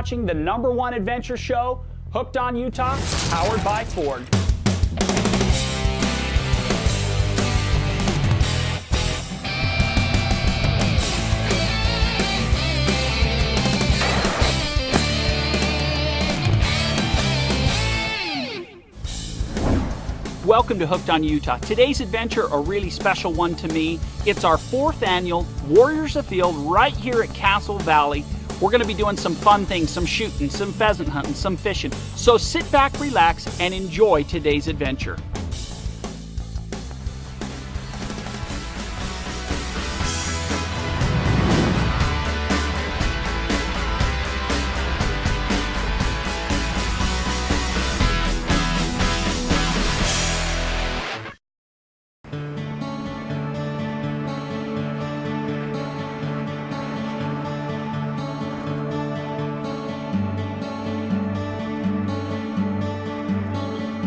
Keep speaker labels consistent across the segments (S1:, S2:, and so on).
S1: watching the #1 adventure show, Hooked on Utah, powered by Ford. Welcome to Hooked on Utah. Today's adventure, a really special one to me. It's our 4th annual Warriors Afield right here at Castle Valley. We're going to be doing some fun things, some shooting, some pheasant hunting, some fishing. So sit back, relax, and enjoy today's adventure.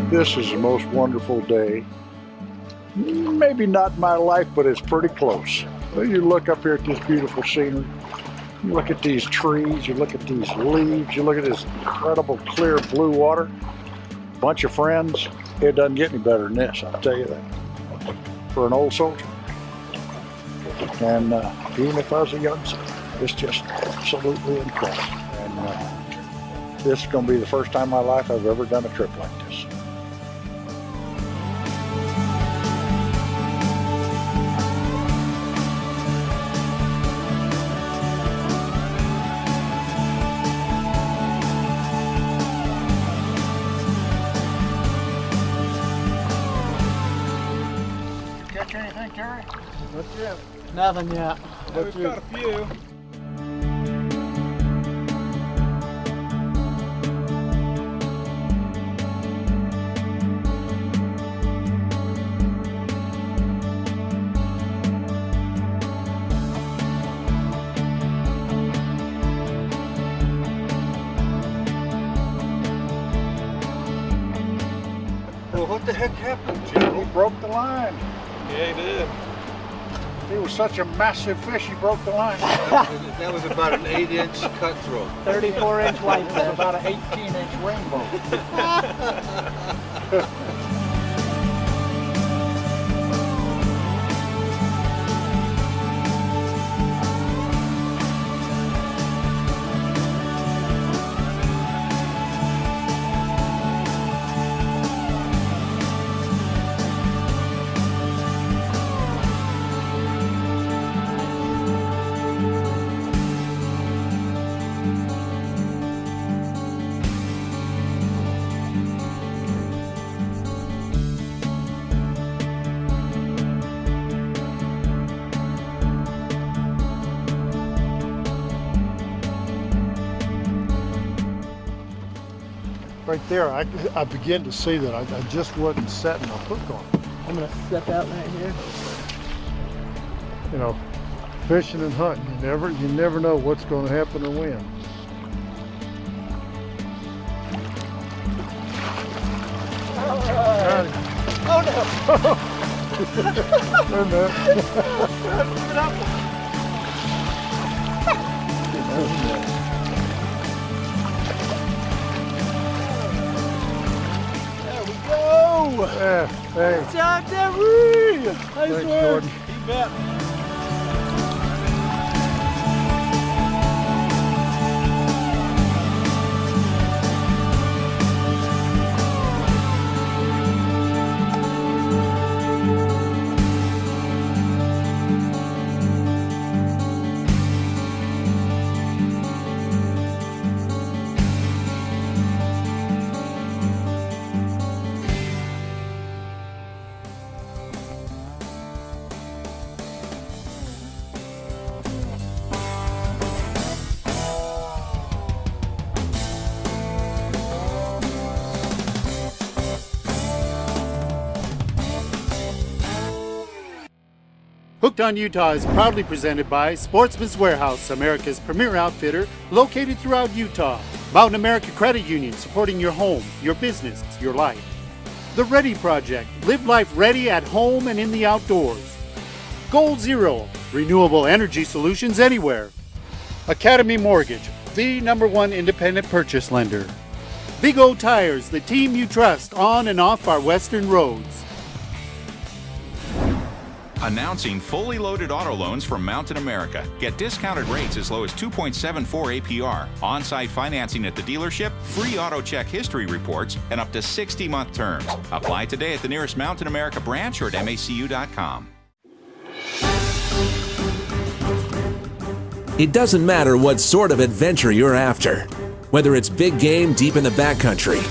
S2: This is the most wonderful day. Maybe not my life, but it's pretty close. You look up here at this beautiful scenery. You look at these trees, you look at these leaves, you look at this incredible clear blue water. Bunch of friends. It doesn't get any better than this, I'll tell you that. For an old soldier. And even if I was a young soldier, it's just absolutely incredible. And this is going to be the first time in my life I've ever done a trip like this. Catch anything, Terry?
S3: Not yet. Nothing yet.
S4: We've got a few.
S2: Well, what the heck happened, Jim? He broke the line.
S4: Yeah, he did.
S2: He was such a massive fish, he broke the line.
S5: That was about an 8-inch cutthroat.
S3: 34-inch length, that's about an 18-inch rainbow.
S6: Right there, I begin to see that I just wasn't setting a hook on it.
S3: I'm gonna step out right here.
S6: You know, fishing and hunting, you never know what's going to happen or when.
S3: Oh no!
S6: Wait a minute.
S3: Give it up.
S6: Yeah, thanks.
S3: Good job, Terry! Nice
S6: Thanks,
S3: work.
S6: Jordan.
S3: You bet.
S7: Hooked on Utah is proudly presented by Sportsman's Warehouse, America's premier outfitter, located throughout Utah. Mountain America Credit Union, supporting your home, your business, your life. The Ready Project, live life ready at home and in the outdoors. Goal Zero, renewable energy solutions anywhere. Academy Mortgage, the #1 independent purchase lender. Big O Tires, the team you trust on and off our western roads.
S8: Announcing fully loaded auto loans from Mountain America. Get discounted rates as low as 2.74 APR, on-site financing at the dealership, free auto check history reports, and up to 60-month terms. Apply today at the nearest Mountain America branch or at macu.com.
S9: It doesn't matter what sort of adventure you're after. Whether it's big game deep in the backcountry,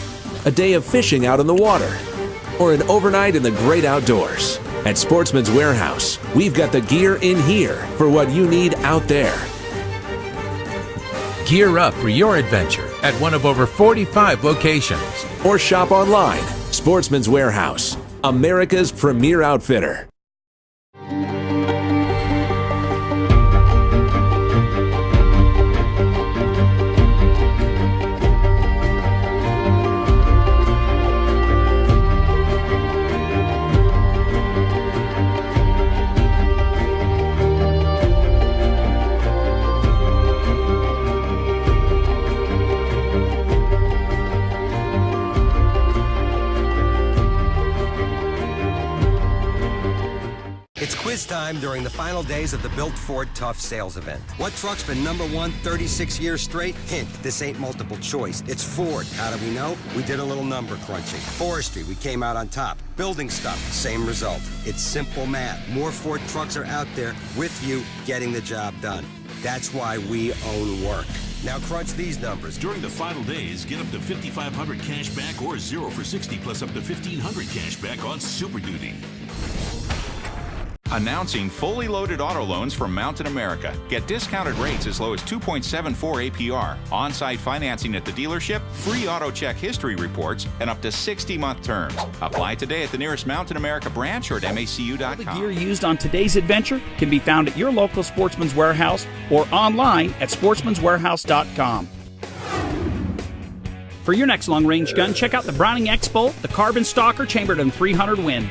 S9: a day of fishing out in the water, or an overnight in the great outdoors. At Sportsman's Warehouse, we've got the gear in here for what you need out there.
S10: Gear up for your adventure at one of over 45 locations.
S9: Or shop online. Sportsman's Warehouse, America's premier outfitter.
S11: It's quiz time during the final days of the Built Ford Tough sales event. What truck's been #1 36 years straight? Hint, this ain't multiple choice. It's Ford. How do we know? We did a little number crunching. Forestry, we came out on top. Building stuff, same result. It's simple math. More Ford trucks are out there with you getting the job done. That's why we own work. Now crunch these numbers.
S12: During the final days, get up to $5,500 cash back or 0 for 60 plus up to $1,500 cash back on Super Duty.
S8: Announcing fully loaded auto loans from Mountain America. Get discounted rates as low as 2.74 APR, on-site financing at the dealership, free auto check history reports, and up to 60-month terms. Apply today at the nearest Mountain America branch or at macu.com.
S1: The gear used on today's adventure can be found at your local Sportsman's Warehouse or online at sportsmanswarehouse.com. For your next long-range gun, check out the Browning X-Bolt, the Carbon Stalker Chambered in 300 Win.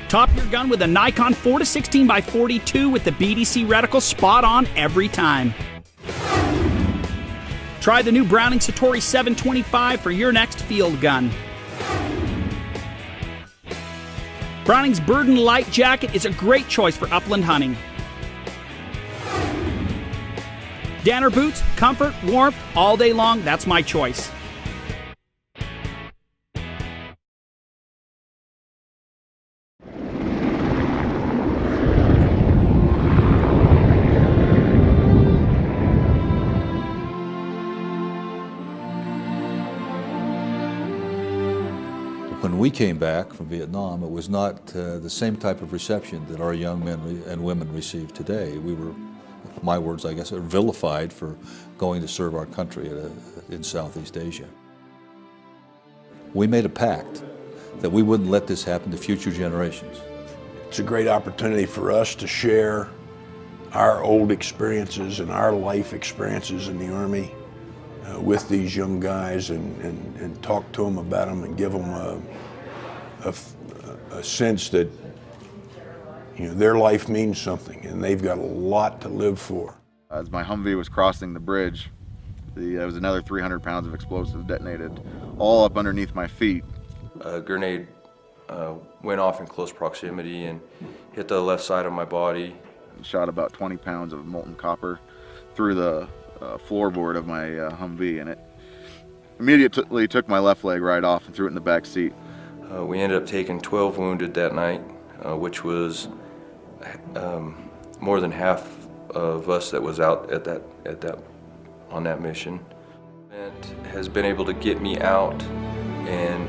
S1: Top your gun with a Nikon 4-16x42 with the BDC reticle, spot on every time. Try the new Browning Satori 725 for your next field gun. Browning's Burden Light Jacket is a great choice for upland hunting. Danner boots, comfort, warmth, all day long, that's my choice.
S13: When we came back from Vietnam, it was not the same type of reception that our young men and women receive today. We were, my words, I guess, vilified for going to serve our country in Southeast Asia. We made a pact that we wouldn't let this happen to future generations.
S14: It's a great opportunity for us to share our old experiences and our life experiences in the Army with these young guys and talk to them about them and give them a sense that, you know, their life means something and they've got a lot to live for.
S15: As my Humvee was crossing the bridge, there was another 300 pounds of explosives detonated all up underneath my feet.
S16: A grenade went off in close proximity and hit the left side of my body.
S15: Shot about 20 pounds of molten copper through the floorboard of my Humvee, and it immediately took my left leg right off and threw it in the back seat.
S16: We ended up taking 12 wounded that night, which was more than half of us that was out on that mission. It has been able to get me out and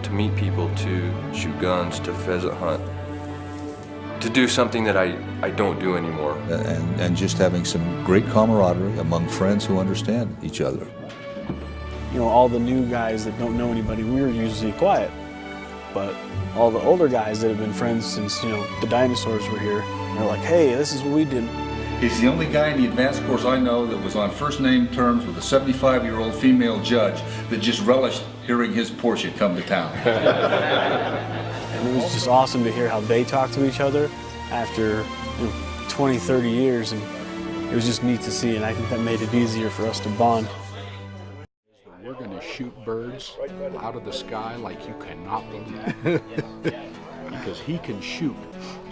S16: to meet people, to shoot guns, to pheasant hunt, to do something that I don't do anymore.
S13: And just having some great camaraderie among friends who understand each other.
S17: You know, all the new guys that don't know anybody, we're usually quiet. But all the older guys that have been friends since, you know, the dinosaurs were here, they're like, hey, this is what we did.
S18: He's the only guy in the advanced course I know that was on first name terms with a 75-year-old female judge that just relished hearing his Porsche come to town.
S17: And it was just awesome to hear how they talk to each other after 20, 30 years. And it was just neat to see, and I think that made it easier for us to bond.
S19: We're going to shoot birds out of the sky like you cannot believe. Because he can shoot.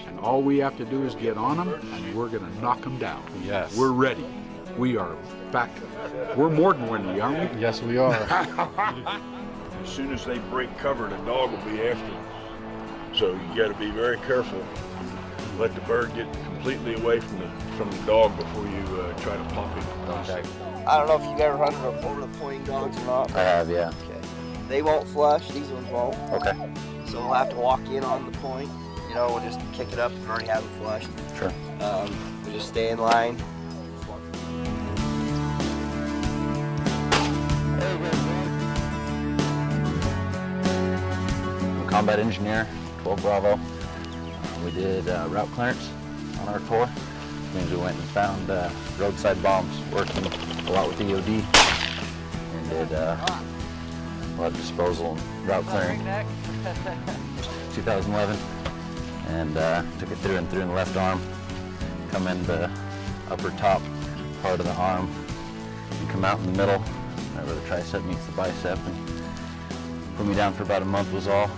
S19: And all we have to do is get on him, and we're going to knock him down.
S6: Yes.
S19: We're ready. We are back. We're more than ready, aren't we?
S6: Yes, we are.
S14: As soon as they break cover, the dog will be after them. So you got to be very careful. Let the bird get completely away from the dog before you try to pop him.
S20: Okay. I don't know if you've ever hunted over the pointing dogs or not.
S21: I have, yeah.
S20: Okay. They won't flush. These ones won't.
S21: Okay.
S20: So we'll have to walk in on the point. You know, we'll just kick it up and already have them flushed.
S21: Sure.
S20: We'll just stay in line.
S21: I'm a combat engineer, 12 Bravo. We did route clearance on our tour. Which means we went and found roadside bombs, working a lot with EOD, and did a lot of disposal and route clearing. 2011, and took it through and through in the left arm, come in the upper top part of the arm, and come out in the middle, right where the tricep meets the bicep, and put me down for about a month was all.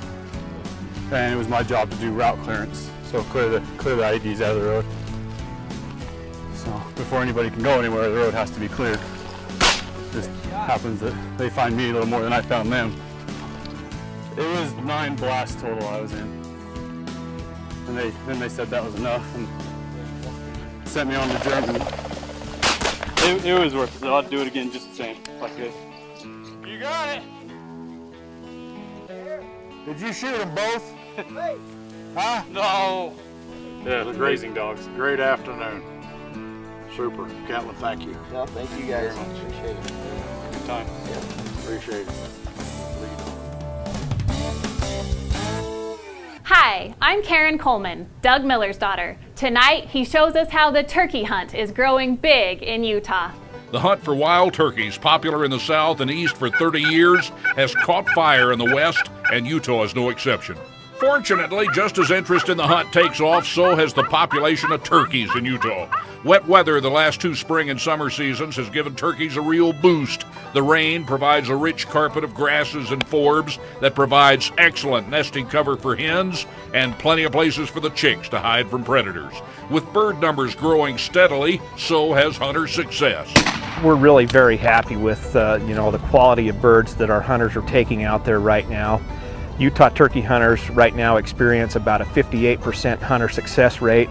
S17: And it was my job to do route clearance, so clear the IEDs out of the road. So before anybody can go anywhere, the road has to be cleared. It just happens that they find me a little more than I found them. It was 9 blasts total I was in. And then they said that was enough and sent me on the journey. It was worth it. So I'd do it again just the same, like this.
S4: You got it.
S6: Did you shoot them both?
S4: Huh? No.
S6: Yeah, the grazing dogs. Great afternoon. Super. Catlin, thank you.
S20: No, thank you guys. Appreciate it.
S6: Good time.
S20: Yeah.
S6: Appreciate it.
S22: Hi, I'm Karen Coleman, Doug Miller's daughter. Tonight, he shows us how the turkey hunt is growing big in Utah.
S23: The hunt for wild turkeys, popular in the South and East for 30 years, has caught fire in the West, and Utah is no exception. Fortunately, just as interest in the hunt takes off, so has the population of turkeys in Utah. Wet weather the last 2 spring and summer seasons has given turkeys a real boost. The rain provides a rich carpet of grasses and forbs that provides excellent nesting cover for hens and plenty of places for the chicks to hide from predators. With bird numbers growing steadily, so has hunter success.
S24: We're really very happy with the quality of birds that our hunters are taking out there right now. Utah turkey hunters right now experience about a 58% hunter success rate.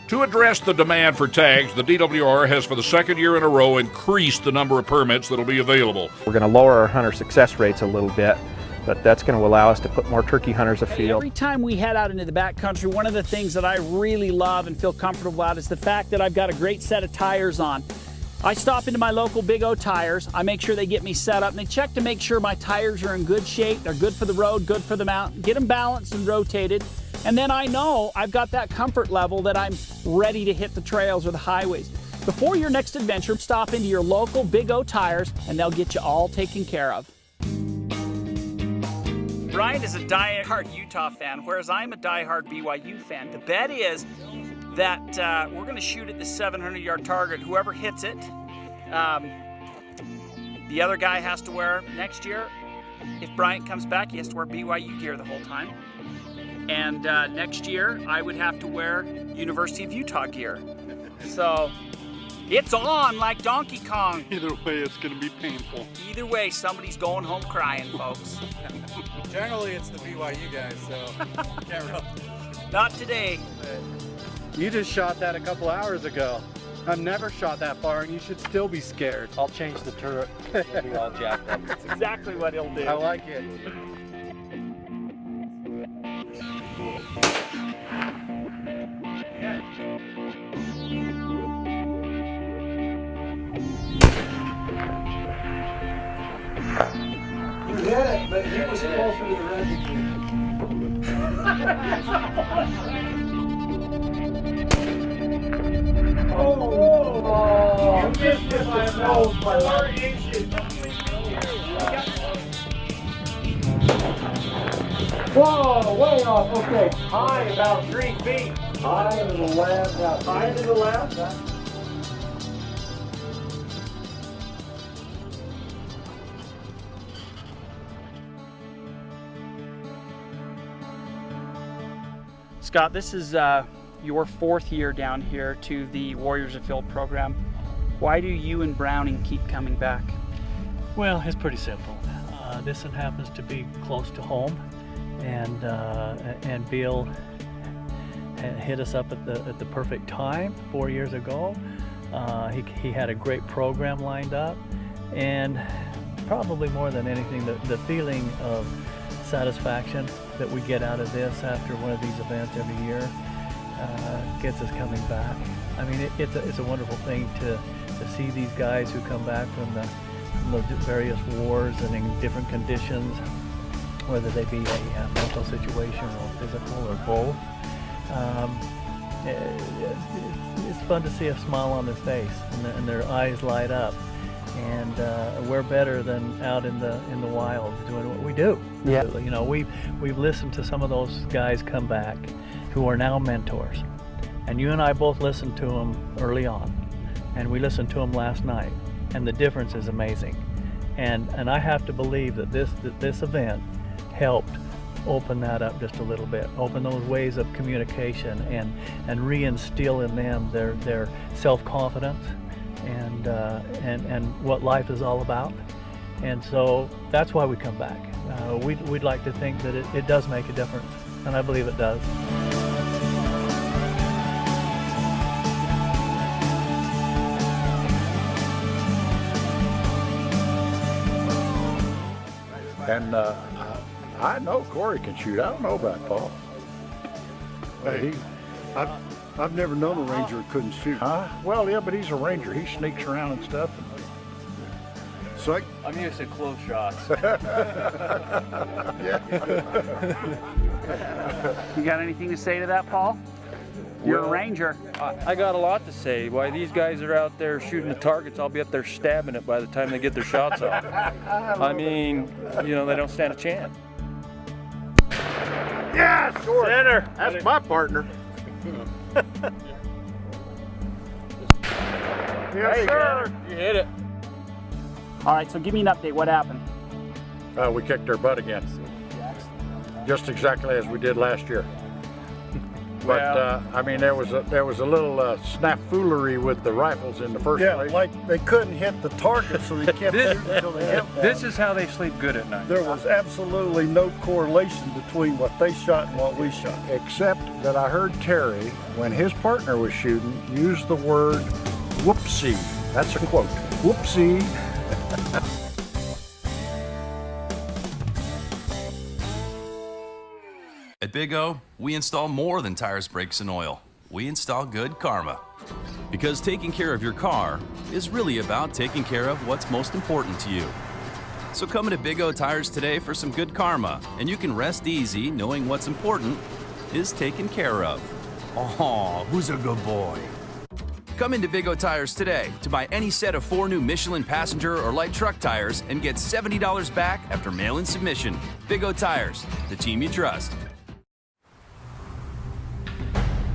S23: To address the demand for tags, the DWR has for the 2nd year in a row increased the number of permits that will be available.
S24: We're going to lower our hunter success rates a little bit, but that's going to allow us to put more turkey hunters afield.
S1: Every time we head out into the backcountry, one of the things that I really love and feel comfortable about is the fact that I've got a great set of tires on. I stop into my local Big O tires, I make sure they get me set up, and they check to make sure my tires are in good shape, they're good for the road, good for the mountain, get them balanced and rotated, and then I know I've got that comfort level that I'm ready to hit the trails or the highways. Before your next adventure, stop into your local Big O tires and they'll get you all taken care of. Brian is a die-hard Utah fan, whereas I'm a die-hard BYU fan. The bet is that we're going to shoot at the 700-yard target. Whoever hits it, the other guy has to wear, next year, if Bryant comes back, he has to wear BYU gear the whole time. And next year, I would have to wear University of Utah gear. So it's on like Donkey Kong.
S17: Either way, it's going to be painful.
S1: Either way, somebody's going home crying, folks.
S5: Generally, it's the BYU guys, so can't really.
S1: Not today.
S25: You just shot that a couple hours ago. I've never shot that far, and you should still be scared.
S24: I'll change the turret. It'll be all jacked up.
S1: That's exactly what he'll do.
S25: I like it.
S3: You hit it, but he was closer to the reservoir. Oh, you missed it by a nose by 4 inches. Whoa, way off. Okay, high about 3 feet. High to the left. High to the left.
S1: Scott, this is your 4th year down here to the Warriors Afield program. Why do you and Browning keep coming back?
S2: Well, it's pretty simple. This one happens to be close to home, and Bill hit us up at the perfect time 4 years ago. He had a great program lined up, and probably more than anything, the feeling of satisfaction that we get out of this after one of these events every year gets us coming back. I mean, it's a wonderful thing to see these guys who come back from the various wars and in different conditions, whether they be a mental situation or physical or both. It's fun to see a smile on their face and their eyes light up. And we're better than out in the wild doing what we do.
S1: Yeah.
S2: You know, we've listened to some of those guys come back who are now mentors, and you and I both listened to them early on, and we listened to them last night, and the difference is amazing. And I have to believe that this event helped open that up just a little bit, open those ways of communication, and reinstill in them their self-confidence and what life is all about. And so that's why we come back. We'd like to think that it does make a difference, and I believe it does.
S19: And I know Corey can shoot. I don't know about Paul.
S6: Hey, I've never known a Ranger who couldn't shoot.
S19: Huh? Well, yeah, but he's a Ranger. He sneaks around and stuff.
S6: So
S2: I'm used to close shots.
S1: You got anything to say to that, Paul? You're a Ranger.
S7: I got a lot to say. Why these guys are out there shooting the targets, I'll be up there stabbing it by the time they get their shots off. I mean, you know, they don't stand a chance.
S19: Yes! Center! That's my partner.
S1: Yes, sir.
S7: You hit it.
S1: All right, so give me an update. What happened?
S19: We kicked their butt again. Just exactly as we did last year. But I mean, there was a little snafoolery with the rifles in the first place.
S6: Yeah, like they couldn't hit the target, so they kept shooting until they hit one.
S7: This is how they sleep good at night.
S6: There was absolutely no correlation between what they shot and what we shot.
S19: Except that I heard Terry, when his partner was shooting, use the word whoopsie. That's a quote. Whoopsie.
S9: At Big O, we install more than tires, brakes, and oil. We install good karma. Because taking care of your car is really about taking care of what's most important to you. So come into Big O Tires today for some good karma, and you can rest easy knowing what's important is taken care of. Oh, who's a good boy? Come into Big O Tires today to buy any set of 4 new Michelin passenger or light truck tires and get $70 back after mail-in submission. Big O Tires, the team you trust.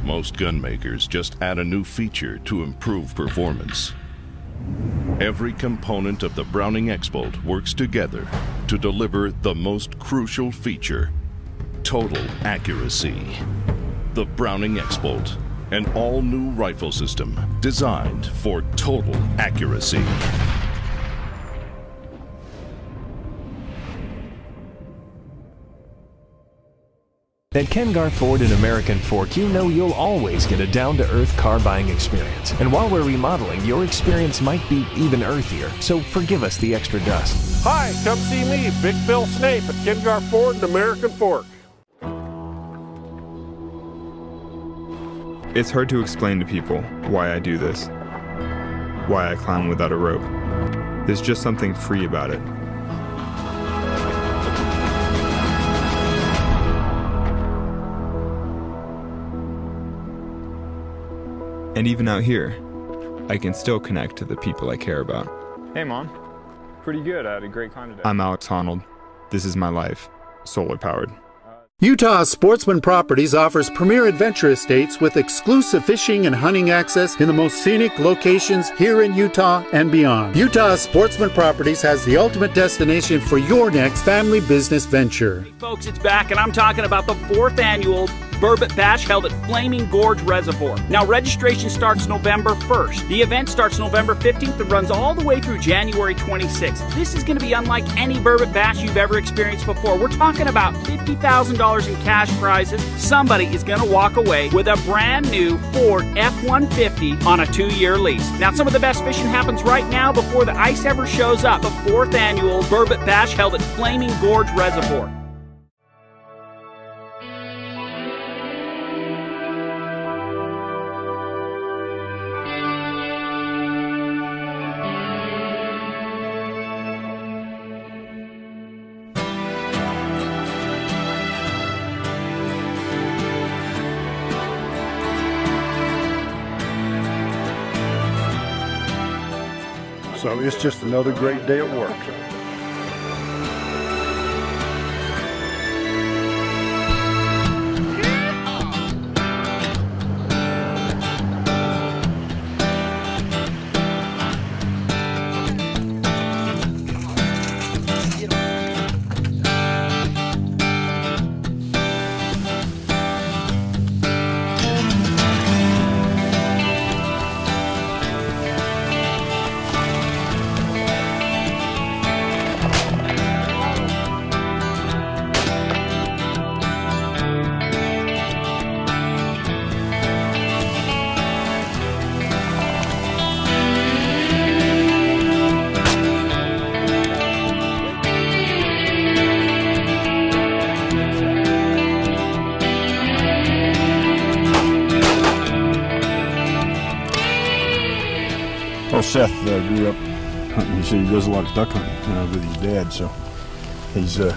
S10: Most gun makers just add a new feature to improve performance. Every component of the Browning X-Bolt works together to deliver the most crucial feature: total accuracy. The Browning X-Bolt, an all-new rifle system designed for total accuracy.
S11: At Kengar Ford in American Fork, you know you'll always get a down-to-earth car buying experience. And while we're remodeling, your experience might be even earthier, so forgive us the extra dust.
S19: Hi, come see me, Big Bill Snape at Kengar Ford in American Fork.
S26: It's hard to explain to people why I do this, why I climb without a rope. There's just something free about it. And even out here, I can still connect to the people I care about.
S27: Hey, Mom. Pretty good. I had a great time today.
S26: I'm Alex Honnold. This is my life, solar powered.
S28: Utah Sportsman Properties offers premier adventure estates with exclusive fishing and hunting access in the most scenic locations here in Utah and beyond. Utah Sportsman Properties has the ultimate destination for your next family business venture.
S1: Folks, it's back, and I'm talking about the 4th annual Burbot Bash held at Flaming Gorge Reservoir. Now registration starts November 1st. The event starts November 15th and runs all the way through January 26th. This is going to be unlike any Burbot Bash you've ever experienced before. We're talking about $50,000 in cash prizes. Somebody is going to walk away with a brand new Ford F-150 on a 2-year lease. Now some of the best fishing happens right now before the ice ever shows up. The 4th annual Burbot Bash held at Flaming Gorge Reservoir.
S6: So it's just another great day at work.
S8: Well, Seth grew up hunting. He said he does a lot of duck hunting with his dad, so he's a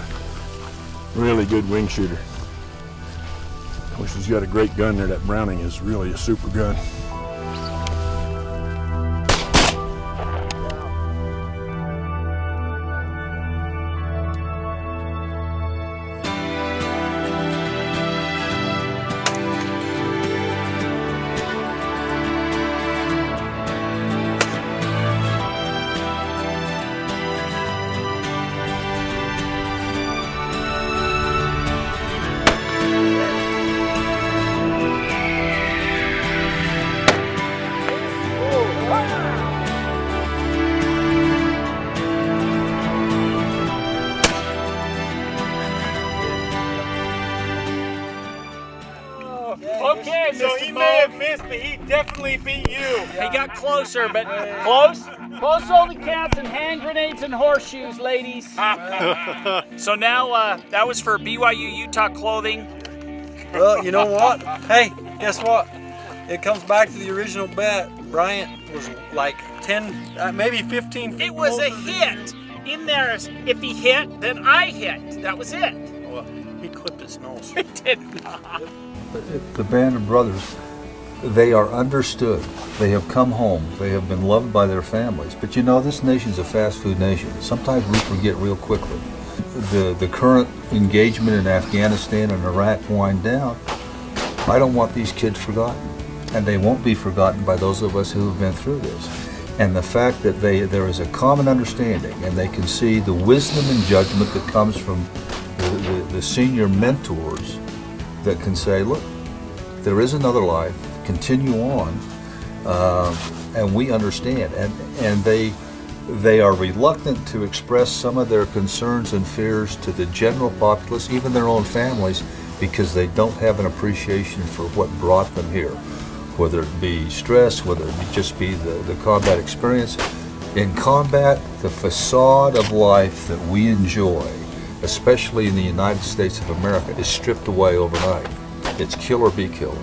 S8: really good wing shooter. Of course, he's got a great gun there. That Browning is really a super gun.
S1: Okay,
S25: so he may have missed, but he definitely beat you.
S1: He got closer, but close? Close only counts in hand grenades and horseshoes, ladies. So now, that was for BYU Utah Clothing.
S12: Well, you know what? Hey, guess what? It comes back to the original bet. Bryant was like 10, maybe 15 feet.
S1: It was a hit. In there, if he hit, then I hit. That was it.
S12: Well, he clipped his nose.
S1: He did not.
S13: The band of brothers, they are understood. They have come home. They have been loved by their families. But you know, this nation's a fast food nation. Sometimes we forget real quickly. The current engagement in Afghanistan and Iraq wind down. I don't want these kids forgotten. And they won't be forgotten by those of us who have been through this. And the fact that there is a common understanding and they can see the wisdom and judgment that comes from the senior mentors that can say, look, there is another life, continue on, and we understand. And they are reluctant to express some of their concerns and fears to the general populace, even their own families, because they don't have an appreciation for what brought them here, whether it be stress, whether it just be the combat experience. In combat, the facade of life that we enjoy, especially in the United States of America, is stripped away overnight. It's kill or be killed.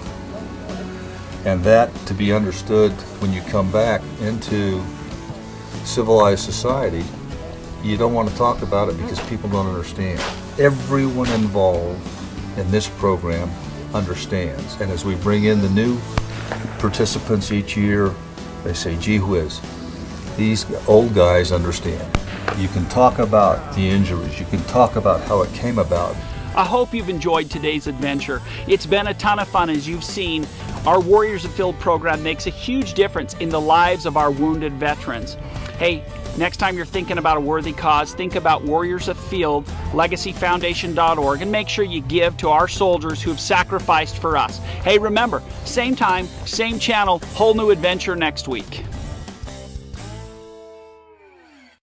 S13: And that, to be understood when you come back into civilized society, you don't want to talk about it because people don't understand. Everyone involved in this program understands. And as we bring in the new participants each year, they say, gee whiz, these old guys understand. You can talk about the injuries, you can talk about how it came about.
S1: I hope you've enjoyed today's adventure. It's been a ton of fun, as you've seen. Our Warriors Afield program makes a huge difference in the lives of our wounded veterans. Hey, next time you're thinking about a worthy cause, think about Warriors Afield, legacyfoundation.org, and make sure you give to our soldiers who have sacrificed for us. Hey, remember, same time, same channel, whole new adventure next week.